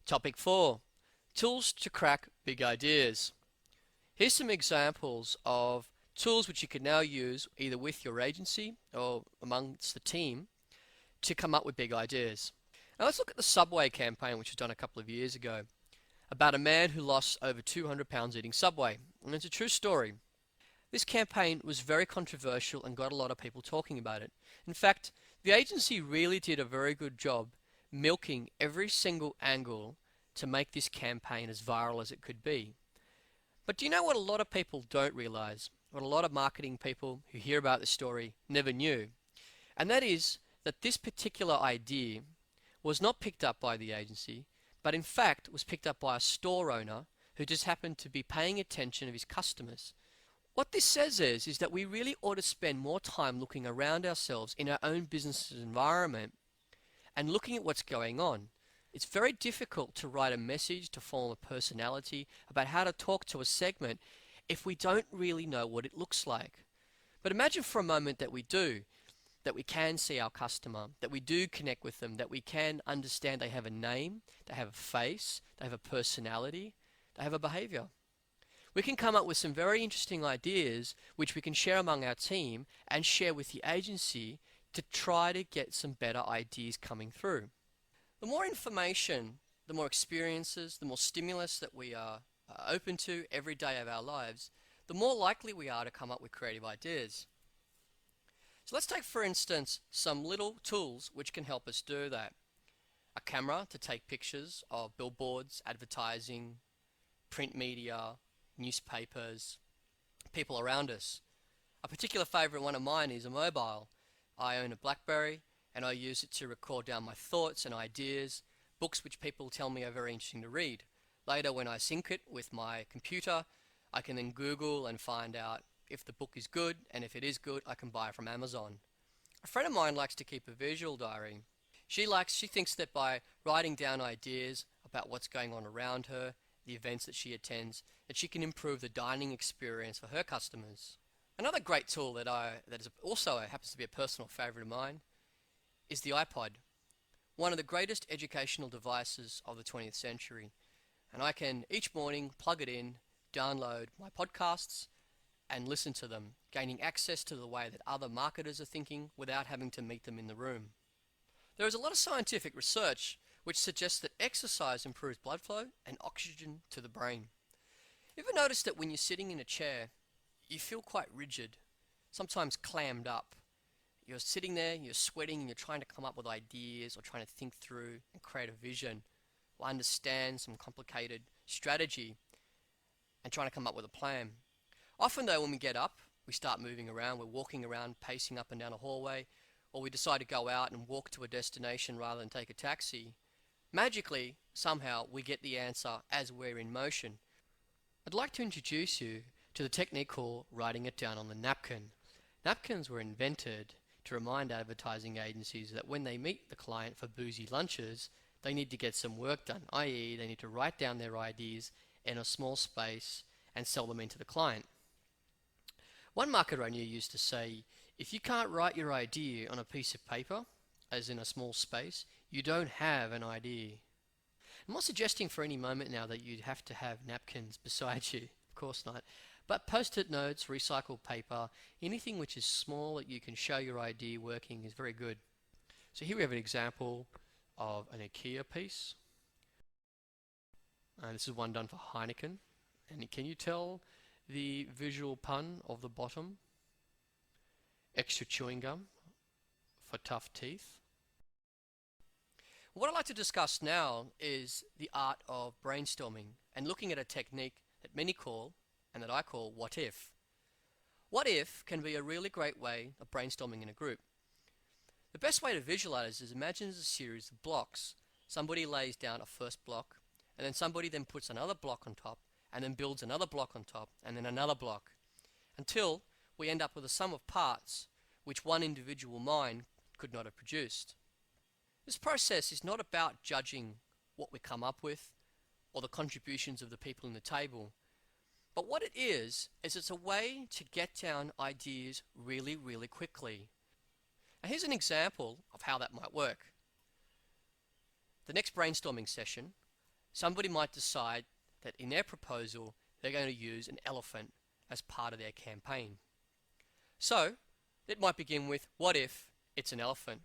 Topic 4. Tools to crack big ideas. Here's some examples of tools which you can now use either with your agency or amongst the team to come up with big ideas. Now let's look at the Subway campaign, which was done a couple of years ago, about a man who lost over 200 pounds eating Subway. And it's a true story. This campaign was very controversial and got a lot of people talking about it. In fact, the agency really did a very good job milking every single angle to make this campaign as viral as it could be. But do you know what a lot of people don't realize? What a lot of marketing people who hear about this story never knew? And that is that this particular idea was not picked up by the agency, but in fact was picked up by a store owner who just happened to be paying attention of his customers. What this says is that we really ought to spend more time looking around ourselves in our own business environment and looking at what's going on. It's very difficult to write a message, to form a personality, about how to talk to a segment if we don't really know what it looks like. But imagine for a moment that we do, that we can see our customer, that we do connect with them, that we can understand they have a name, they have a face, they have a personality, they have a behavior. We can come up with some very interesting ideas which we can share among our team and share with the agency to try to get some better ideas coming through. The more information, the more experiences, the more stimulus that we are open to every day of our lives, the more likely we are to come up with creative ideas. So let's take, for instance, some little tools which can help us do that. A camera to take pictures of billboards, advertising, print media, newspapers, people around us. A particular favorite one of mine is a mobile. I own a BlackBerry and I use it to record down my thoughts and ideas, books which people tell me are very interesting to read. Later, when I sync it with my computer, I can then Google and find out if the book is good, and if it is good, I can buy it from Amazon. A friend of mine likes to keep a visual diary. She thinks that by writing down ideas about what's going on around her, the events that she attends, that she can improve the dining experience for her customers. Another great tool that is also happens to be a personal favorite of mine is the iPod, one of the greatest educational devices of the 20th century. And I can each morning plug it in, download my podcasts, and listen to them, gaining access to the way that other marketers are thinking without having to meet them in the room. There is a lot of scientific research which suggests that exercise improves blood flow and oxygen to the brain. Ever notice that when you're sitting in a chair, you feel quite rigid, sometimes clammed up? You're sitting there, you're sweating, and you're trying to come up with ideas or trying to think through and create a vision or understand some complicated strategy and trying to come up with a plan. Often though, when we get up, we start moving around, we're walking around, pacing up and down a hallway, or we decide to go out and walk to a destination rather than take a taxi. Magically, somehow, we get the answer as we're in motion. I'd like to introduce you to the technique called writing it down on the napkin. Napkins were invented to remind advertising agencies that when they meet the client for boozy lunches, they need to get some work done, i.e. they need to write down their ideas in a small space and sell them into the client. One marketer I knew used to say, if you can't write your idea on a piece of paper, as in a small space, you don't have an idea. I'm not suggesting for any moment now that you'd have to have napkins beside you, of course not. But post-it notes, recycled paper, anything which is small that you can show your idea working is very good. So here we have an example of an IKEA piece. This is one done for Heineken. And can you tell the visual pun of the bottom? Extra chewing gum for tough teeth. What I'd like to discuss now is the art of brainstorming and looking at a technique that many call, and that I call, what if. What if can be a really great way of brainstorming in a group. The best way to visualize is imagine as a series of blocks. Somebody lays down a first block, and then somebody then puts another block on top, and then builds another block on top, and then another block, until we end up with a sum of parts which one individual mind could not have produced. This process is not about judging what we come up with or the contributions of the people in the table, but what it is it's a way to get down ideas really, really quickly. Now here's an example of how that might work. The next brainstorming session, Somebody might decide that in their proposal they're going to use an elephant as part of their campaign. So it might begin with, what if it's an elephant?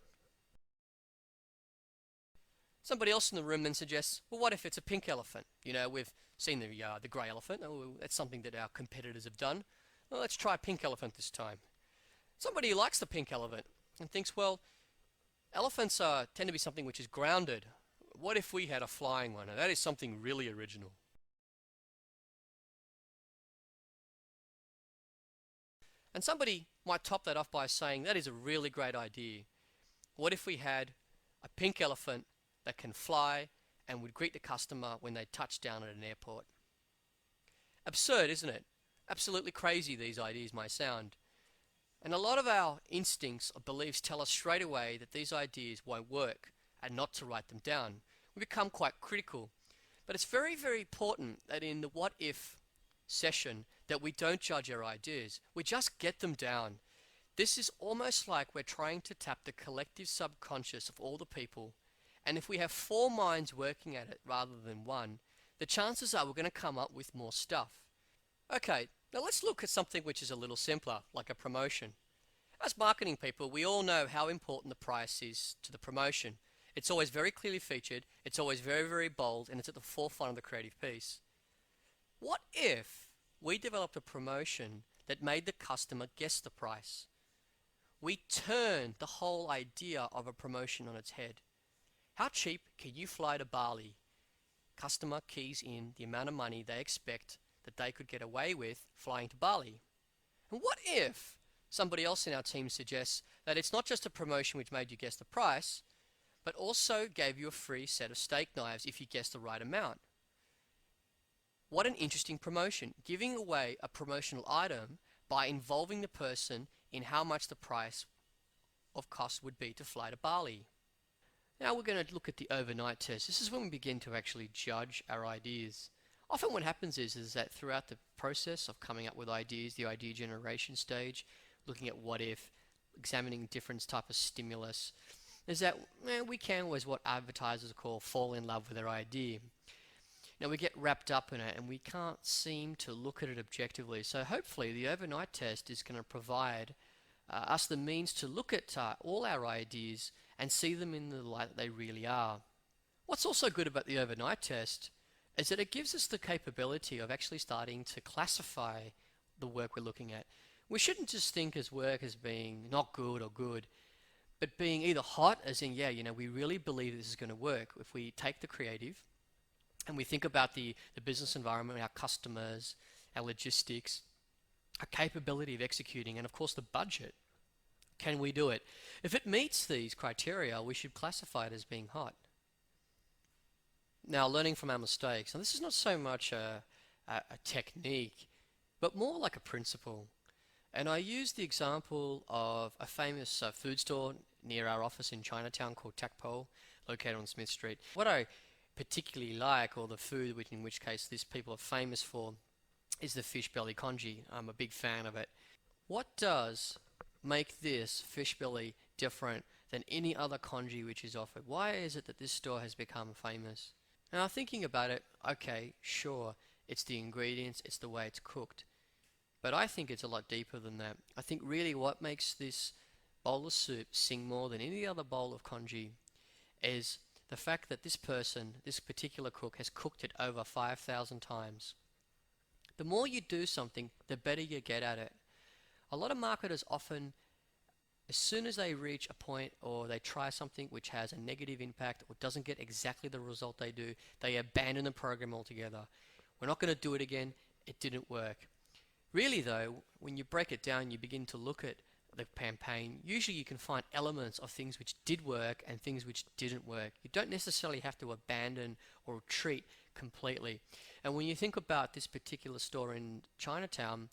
Somebody else in the room then suggests, well, what if it's a pink elephant? You know, we've seen the grey elephant. Oh, that's something that our competitors have done. Well, let's try a pink elephant this time. Somebody who likes the pink elephant and thinks, well, elephants tend to be something which is grounded. What if we had a flying one? Now, that is something really original. And somebody might top that off by saying, that is a really great idea. What if we had a pink elephant that can fly and would greet the customer when they touch down at an airport? Absurd, isn't it? Absolutely crazy these ideas may sound. And a lot of our instincts or beliefs tell us straight away that these ideas won't work and not to write them down. We become quite critical. But it's very, very important that in the what if session that we don't judge our ideas. We just get them down. This is almost like we're trying to tap the collective subconscious of all the people. And if we have 4 minds working at it rather than one, the chances are we're going to come up with more stuff. Okay, now let's look at something which is a little simpler, like a promotion. As marketing people, we all know how important the price is to the promotion. It's always very clearly featured, it's always very, very bold, and it's at the forefront of the creative piece. What if we developed a promotion that made the customer guess the price? We turned the whole idea of a promotion on its head. How cheap can you fly to Bali? Customer keys in the amount of money they expect that they could get away with flying to Bali. And what if somebody else in our team suggests that it's not just a promotion which made you guess the price, but also gave you a free set of steak knives if you guessed the right amount? What an interesting promotion, giving away a promotional item by involving the person in how much the price of cost would be to fly to Bali. Now we're going to look at the overnight test. This is when we begin to actually judge our ideas. Often what happens is that throughout the process of coming up with ideas, the idea generation stage, looking at what if, examining different type of stimulus, is that we can always, what advertisers call, fall in love with their idea. Now we get wrapped up in it and we can't seem to look at it objectively. So hopefully the overnight test is going to provide us the means to look at all our ideas and see them in the light that they really are. What's also good about the overnight test is that it gives us the capability of actually starting to classify the work we're looking at. We shouldn't just think as work as being not good or good, but being either hot, as in, we really believe this is going to work. If we take the creative and we think about the business environment, our customers, our logistics, our capability of executing, and of course the budget. Can we do it? If it meets these criteria, we should classify it as being hot. Now, learning from our mistakes. Now, this is not so much a technique, but more like a principle. And I use the example of a famous food store near our office in Chinatown called Tak Po, located on Smith Street. What I particularly like, or the food in which case these people are famous for, is the fish belly congee. I'm a big fan of it. What does make this fish belly different than any other congee which is offered? Why is it that this store has become famous? Now, thinking about it, okay, sure, it's the ingredients, it's the way it's cooked. But I think it's a lot deeper than that. I think really what makes this bowl of soup sing more than any other bowl of congee is the fact that this person, this particular cook, has cooked it over 5,000 times. The more you do something, the better you get at it. A lot of marketers often, as soon as they reach a point or they try something which has a negative impact or doesn't get exactly the result they do, they abandon the program altogether. We're not going to do it again. It didn't work. Really though, when you break it down, you begin to look at the campaign. Usually you can find elements of things which did work and things which didn't work. You don't necessarily have to abandon or retreat completely. And when you think about this particular store in Chinatown,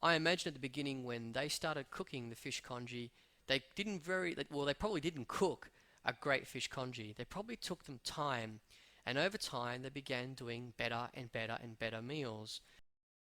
I imagine at the beginning when they started cooking the fish congee, they probably didn't cook a great fish congee. They probably took them time, and over time they began doing better and better and better meals.